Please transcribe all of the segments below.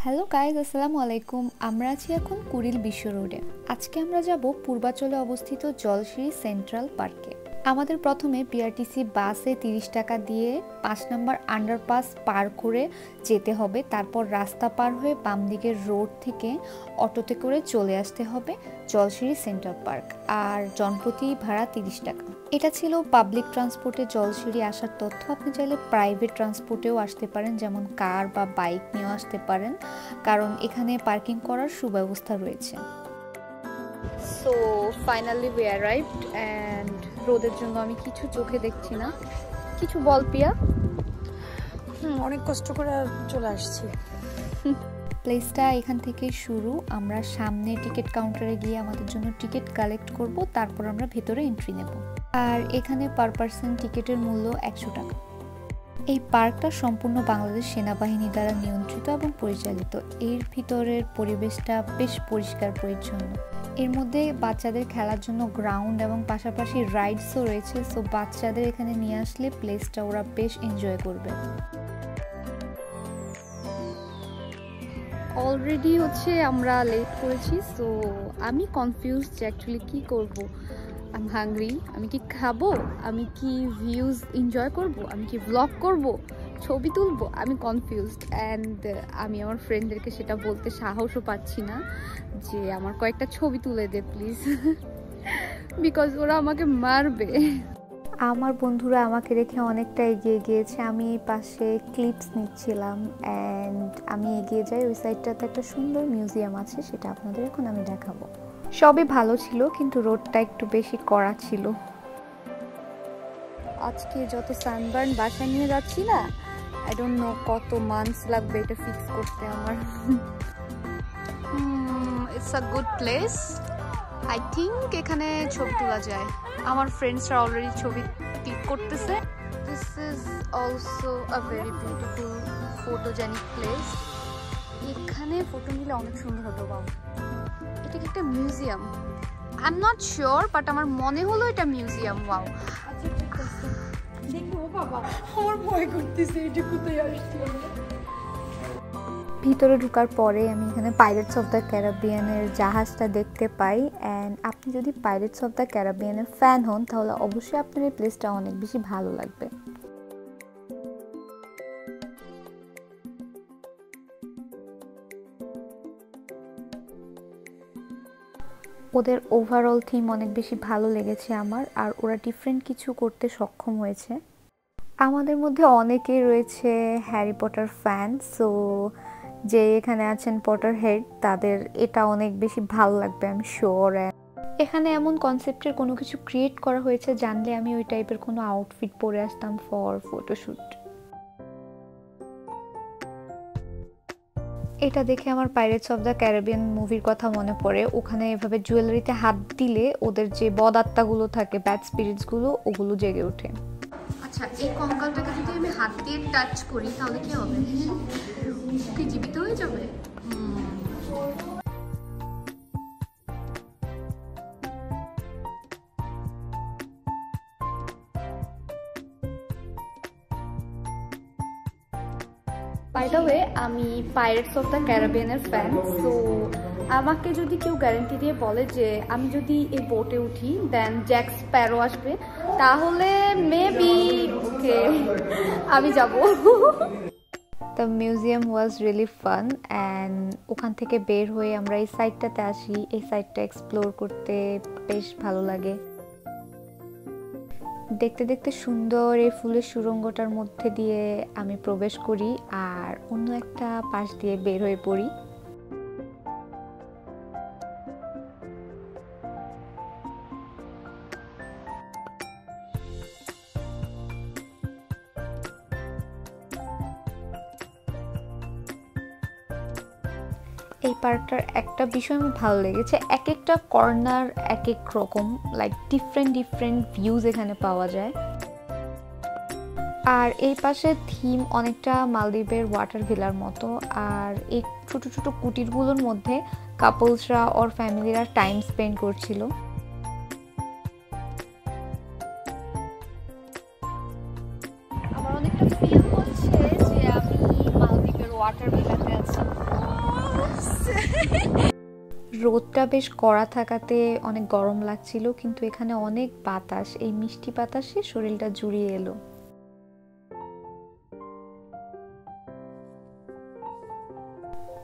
Hello guys, আসসালামু আলাইকুম। আমরা আছি এখন কুড়িল বিশ্ব রোডে। আজকে আমরা যাব পূর্বাচলে অবস্থিত জলশিরি সেন্ট্রাল পার্কে। আমাদের প্রথমে বিআরটিসি বাসে 30 টাকা দিয়ে 5 নম্বর আন্ডারপাস পার করে যেতে হবে। তারপর রাস্তা পার হয়ে বাম দিকের রোড থেকে অটোতে করে চলে আসতে হবে জলশিরি সেন্ট্রাল পার্ক। আর জনপ্রতি ভাড়া 30 টাকা। এটা ছিল পাবলিক ট্রান্সপোর্টে জলশিরি আসার তথ্য। আপনি চাইলে প্রাইভেট ট্রান্সপোর্টেও আসতে পারেন, যেমন কার বা বাইক নিয়েও আসতে পারেন, কারণ এখানে পার্কিং করার সুব্যবস্থা রয়েছে। So finally we arrived and রোদের জন্য আমি কিছু চোখে দেখছি না। কিছু বল পিয়া। অনেক কষ্ট করে চলে আসছি। প্লেসটা এখান থেকে শুরু। আমরা সামনে টিকিট কাউন্টারে গিয়ে আমাদের জন্য টিকিট কালেক্ট করব, তারপর আমরা ভেতরে এন্ট্রি নেব। আর এখানে পার পার্সন টিকিটের মূল্য 100 টাকা। এই পার্কটা সম্পূর্ণ বাংলাদেশ সেনাবাহিনী দ্বারা নিয়ন্ত্রিত এবং পরিচালিত। এর ভিতরের পরিবেশটা বেশ পরিষ্কার পরিচ্ছন্ন। এর মধ্যে বাচ্চাদের খেলার জন্য গ্রাউন্ড এবং পাশাপাশি রাইডসও রয়েছে। সো বাচ্চাদের এখানে নিয়ে আসলে প্লেসটা ওরা বেশ এনজয় করবে। অলরেডি আমরা লেট করেছি। সো আমি কনফিউজ যে অ্যাকচুয়ালি কী করব। I am hungry. আমি কি খাবো, আমি কি ভিউজ এনজয় করব, আমি কি ব্লগ করব, ছবি তুলবো, আমি কনফিউজড। অ্যান্ড আমি আমার ফ্রেন্ডদেরকে সেটা বলতে সাহসও পাচ্ছি না যে আমার কয়েকটা ছবি তুলে দে প্লিজ, বিকজ ওরা আমাকে মারবে। আমার বন্ধুরা আমাকে রেখে অনেকটা এগিয়ে গিয়েছে। আমি এই পাশে ক্লিপস নিচ্ছিলাম অ্যান্ড আমি এগিয়ে যাই। ওই সাইডটাতে একটা সুন্দর মিউজিয়াম আছে, সেটা আপনাদের এখন আমি দেখাবো। সবই ভালো ছিল, কিন্তু রোডটা একটু বেশি কড়া ছিল। আজকে যত সানবার্ন বাসায় নিয়ে যাচ্ছি না, আই ডোন্ট নো কত মান্থস লাগবে এটা ফিক্স করতে আমার। It's a good place. I think এখানে ছবি তোলা যায়। আমার ফ্রেন্ডসরা অলরেডি ছবি ক্লিক করতেছে। This is also a very beautiful photogenic place. এখানে ফটো নিলে অনেক সুন্দর হতো। বাবা, এটা কি একটা museum? I am not sure, but আমার মনে হলো এটা মিউজিয়াম। ওয়াও, দেখো বাবা, আমার ভয় করতেছে। এটা কোথায় আসছি? ভিতরে ঢোকার পরে আমি এখানে পাইরেটস অফ দ্য ক্যারিবিয়ানের জাহাজটা দেখতে পাই। অ্যান্ড আপনি যদি পাইরেটস অফ দ্য ক্যারিবিয়ানের ফ্যান হন, তাহলে অবশ্যই আপনার এই প্লেসটা অনেক বেশি ভালো লাগবে। ওদের ওভারঅল থিম অনেক বেশি ভালো লেগেছে আমার, আর ওরা ডিফারেন্ট কিছু করতে সক্ষম হয়েছে। আমাদের মধ্যে অনেকেই রয়েছে হ্যারি পটার ফ্যান। সো যে এখানে আছেন পটার হেড, তাদের এটা অনেক বেশি ভালো লাগবে আমি শিওর। এখানে এমন কনসেপ্টের কোনো কিছু ক্রিয়েট করা হয়েছে, জানলে আমি ওই টাইপের কোনো আউটফিট পরে আসতাম ফর ফটোশ্যুট। এটা দেখে আমার পাইরেটস অফ দ্য ক্যারিবিয়ান মুভির কথা মনে পড়ে। ওখানে এভাবে জুয়েলারিতে হাত দিলে ওদের যে বদ আত্মাগুলো থাকে, ব্যাড স্পিরিটসগুলো, ওগুলো জেগে ওঠে। আচ্ছা, এই কঙ্কালটাকে যদি আমি হাত দিয়ে টাচ করি তাহলে কি হবে? কি জীবিত হয়ে যাবে? বাই দ্য ওয়ে, আমি পাইরেটস অফ দ্য ক্যারিবিয়ানের ফ্যান। সো আমাকে যদি কেউ গ্যারান্টি দিয়ে বলে যে আমি যদি এই বোটে উঠি দেন জ্যাক স্প্যারো আসবে, তাহলে মেবি ওকে আমি যাব। The museum was really fun and ওখান থেকে বের হয়ে আমরা এই সাইডটাতে আসি। এই সাইডটা এক্সপ্লোর করতে বেশ ভালো লাগে। দেখতে দেখতে সুন্দর এই ফুলের সুড়ঙ্গটার মধ্যে দিয়ে আমি প্রবেশ করি আর অন্য একটা পাশ দিয়ে বের হয়ে পড়ি। এই পার্কটার একটা বিষয় আমার ভালো লেগেছে, এক একটা কর্নার এক এক রকম, লাইক ডিফারেন্ট ভিউজ এখানে পাওয়া যায়। আর এই পাশে থিম অনেকটা মালদ্বীপের ওয়াটার ভিলার মতো। আর এই ছোট ছোট কুটিরগুলোর মধ্যে কাপলসরা ওর ফ্যামিলিরা টাইম স্পেন্ড করছিল। আমার অনেকটা ফিল হচ্ছে যে আমি মালদ্বীপের ওয়াটার ভিলাতে আছি। রোদটা বেশ কড়া থাকাতে অনেক গরম লাগছিল, কিন্তু এখানে অনেক বাতাস, এই মিষ্টি বাতাসে শরীরটা জুড়িয়ে এলো।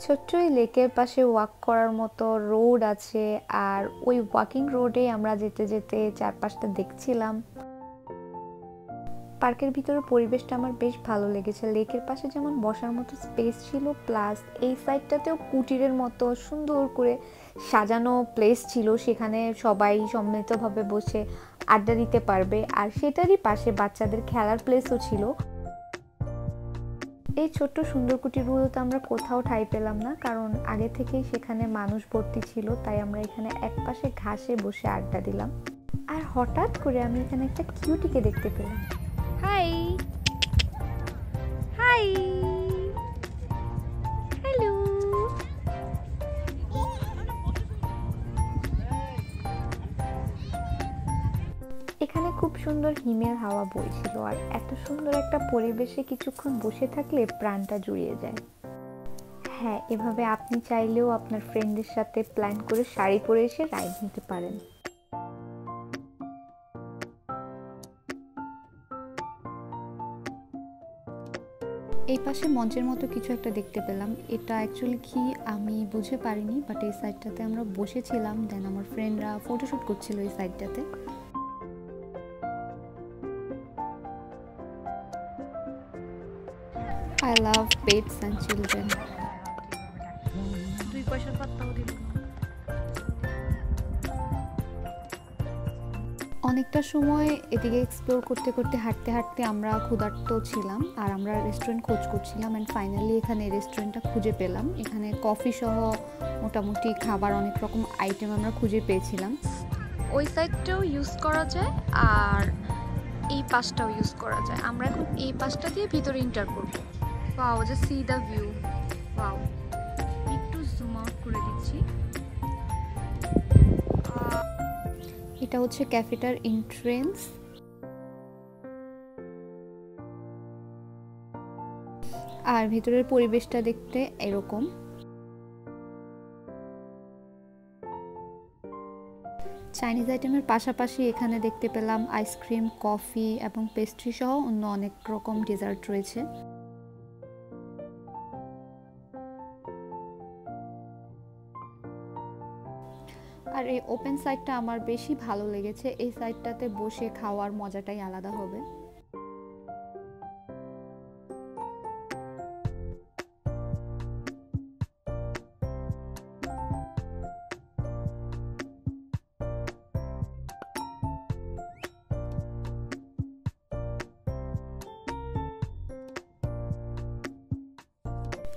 ছোট্ট এই লেকের পাশে ওয়াক করার মতো রোড আছে, আর ওই ওয়াকিং রোডে আমরা যেতে যেতে চারপাশটা দেখছিলাম। পার্কের ভিতরে পরিবেশটা আমার বেশ ভালো লেগেছে। লেকের পাশে যেমন বসার মতো স্পেস ছিল, প্লাস এই সাইডটাতেও কুটিরের মতো সুন্দর করে সাজানো প্লেস ছিল, সেখানে সবাই সম্মিলিতভাবে বসে আড্ডা দিতে পারবে। আর সেটারই পাশে বাচ্চাদের খেলার প্লেসও ছিল। এই ছোট্ট সুন্দর কুটিরগুলোতে আমরা কোথাও ঠাঁই পেলাম না, কারণ আগে থেকেই সেখানে মানুষ ভর্তি ছিল, তাই আমরা এখানে একপাশে ঘাসে বসে আড্ডা দিলাম। আর হঠাৎ করে আমি এখানে একটা কিউটিকে দেখতে পেলাম। High hi hello. এখানে খুব সুন্দর হিমেল হাওয়া বইছিল, আর এত সুন্দর একটা পরিবেশে কিছুক্ষণ বসে থাকলে প্রাণটা জুড়িয়ে যায়। হ্যাঁ, এভাবে আপনি চাইলেও আপনার ফ্রেন্ডদের সাথে প্ল্যান করে শাড়ি পরে এসে রাইড নিতে পারেন। এই পাশে মঞ্চের মতো কিছু একটা দেখতে পেলাম। এটা অ্যাকচুয়ালি কি আমি বুঝে পারিনি, বাট এই সাইডটাতে আমরা বসেছিলাম, দেন আমার ফ্রেন্ডরা ফটোশ্যুট করছিল এই সাইডটাতে। I love pets and children. 2 পয়সার পাত্তাও দিল না। অনেকটা সময় এদিকে এক্সপ্লোর করতে করতে হাঁটতে হাঁটতে আমরা ক্ষুধার্ত ছিলাম, আর আমরা রেস্টুরেন্ট খোঁজ করছিলাম, অ্যান্ড ফাইনালি এখানে রেস্টুরেন্টটা খুঁজে পেলাম। এখানে কফি সহ মোটামুটি খাবার অনেক রকম আইটেম আমরা খুঁজে পেয়েছিলাম। ওই সাইডটাও ইউজ করা যায় আর এই পাশটাও ইউজ করা যায়। আমরা এখন এই পাশটা দিয়ে ভিতরে এন্টার করব। Wow, just see the view. Wow, একটু জুম আউট করে দিচ্ছি। এটা হচ্ছে ক্যাফেটার এন্ট্রেন্স। আর ভিতরের পরিবেশটা দেখতে এরকম। চাইনিজ আইটেমের পাশাপাশি এখানে দেখতে পেলাম আইসক্রিম, কফি এবং পেস্ট্রি সহ অন্য অনেক রকম ডেজার্ট রয়েছে। আর এই ওপেন সাইডটা আমার বেশি ভালো লেগেছে। এই সাইডটাতে বসে খাওয়ার মজাটাই আলাদা হবে।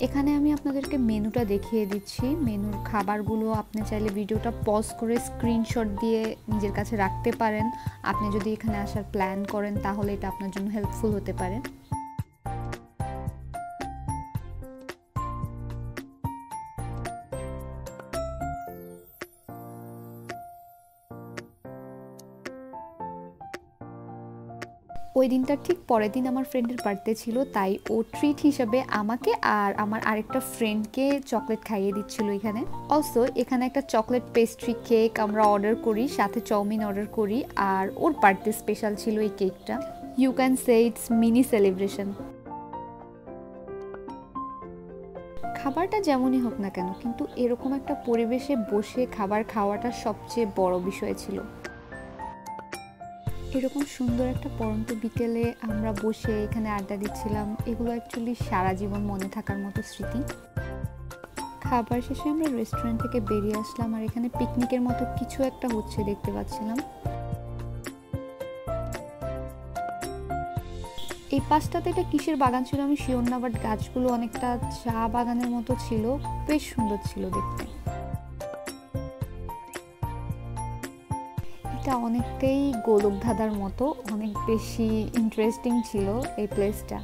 এখানে আমি আপনাদেরকে মেনুটা দেখিয়ে দিচ্ছি। মেনুর খাবারগুলো আপনি চাইলে ভিডিওটা পজ করে স্ক্রিনশট দিয়ে নিজের কাছে রাখতে পারেন। আপনি যদি এখানে আসার প্ল্যান করেন তাহলে এটা আপনার জন্য হেল্পফুল হতে পারে। ওই দিনটার ঠিক পরের দিন আমার ফ্রেন্ডের বার্থডে ছিল, তাই ও ট্রিট হিসেবে আমাকে আর আমার আরেকটা ফ্রেন্ডকে চকলেট খাইয়ে দিচ্ছিল এখানে। অলসো এখানে একটা চকলেট পেস্ট্রি কেক আমরা অর্ডার করি, সাথে চাউমিন অর্ডার করি, আর ওর বার্থডে স্পেশাল ছিল এই কেকটা। You can say it's mini celebration. খাবারটা যেমনই হোক না কেন, কিন্তু এরকম একটা পরিবেশে বসে খাবার খাওয়াটা সবচেয়ে বড় বিষয় ছিল। এরকম সুন্দর একটা পড়ন্ত বিকেলে আমরা বসে এখানে আড্ডা দিচ্ছিলাম। এগুলো অ্যাকচুয়ালি সারা জীবন মনে থাকার মতো স্মৃতি। খাবার শেষে আমরা রেস্টুরেন্ট থেকে বেরিয়ে আসলাম, আর এখানে পিকনিকের মতো কিছু একটা হচ্ছে দেখতে পাচ্ছিলাম। এই পাশটাতে এটা কিসের বাগান ছিল আমি শিওর না, বাট গাছগুলো অনেকটা চা বাগানের মতো ছিল, বেশ সুন্দর ছিল দেখতে। এটা অনেকটাই গোলকধাঁধার মতো, অনেক বেশি ইন্টারেস্টিং ছিল এই প্লেসটা।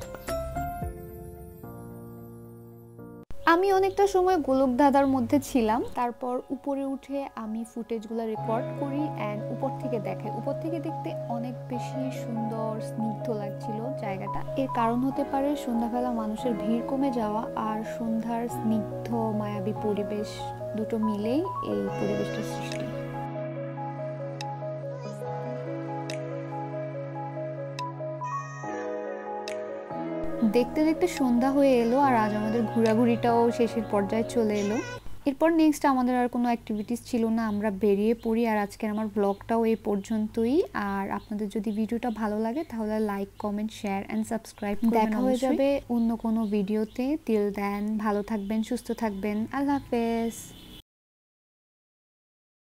আমি অনেকটা সময় গোলক ধাঁধার মধ্যে ছিলাম, তারপর উপরে উঠে আমি ফুটেজগুলো রেকর্ড করি অ্যান্ড উপর থেকে দেখাই। উপর থেকে দেখতে অনেক বেশি সুন্দর স্নিগ্ধ লাগছিল জায়গাটা। এর কারণ হতে পারে সন্ধ্যাবেলা মানুষের ভিড় কমে যাওয়া আর সন্ধ্যার স্নিগ্ধ মায়াবী পরিবেশ, দুটো মিলেই এই পরিবেশটার সৃষ্টি। দেখতে দেখতে সন্ধ্যা হয়ে এলো আর আজ আমাদের ঘোরাঘুরিটাও শেষের পর্যায়ে চলে এলো। এরপর নেক্সট আমাদের আর কোনো অ্যাক্টিভিটিস ছিল না, আমরা বেরিয়ে পড়ি। আর আজকের আমার ব্লগটাও এই পর্যন্তই। আর আপনাদের যদি ভিডিওটা ভালো লাগে তাহলে like, comment, share and subscribe করবেন। দেখা হয়ে যাবে অন্য কোনো ভিডিওতে। টিল দেন ভালো থাকবেন, সুস্থ থাকবেন। আল্লাহ হাফেজ।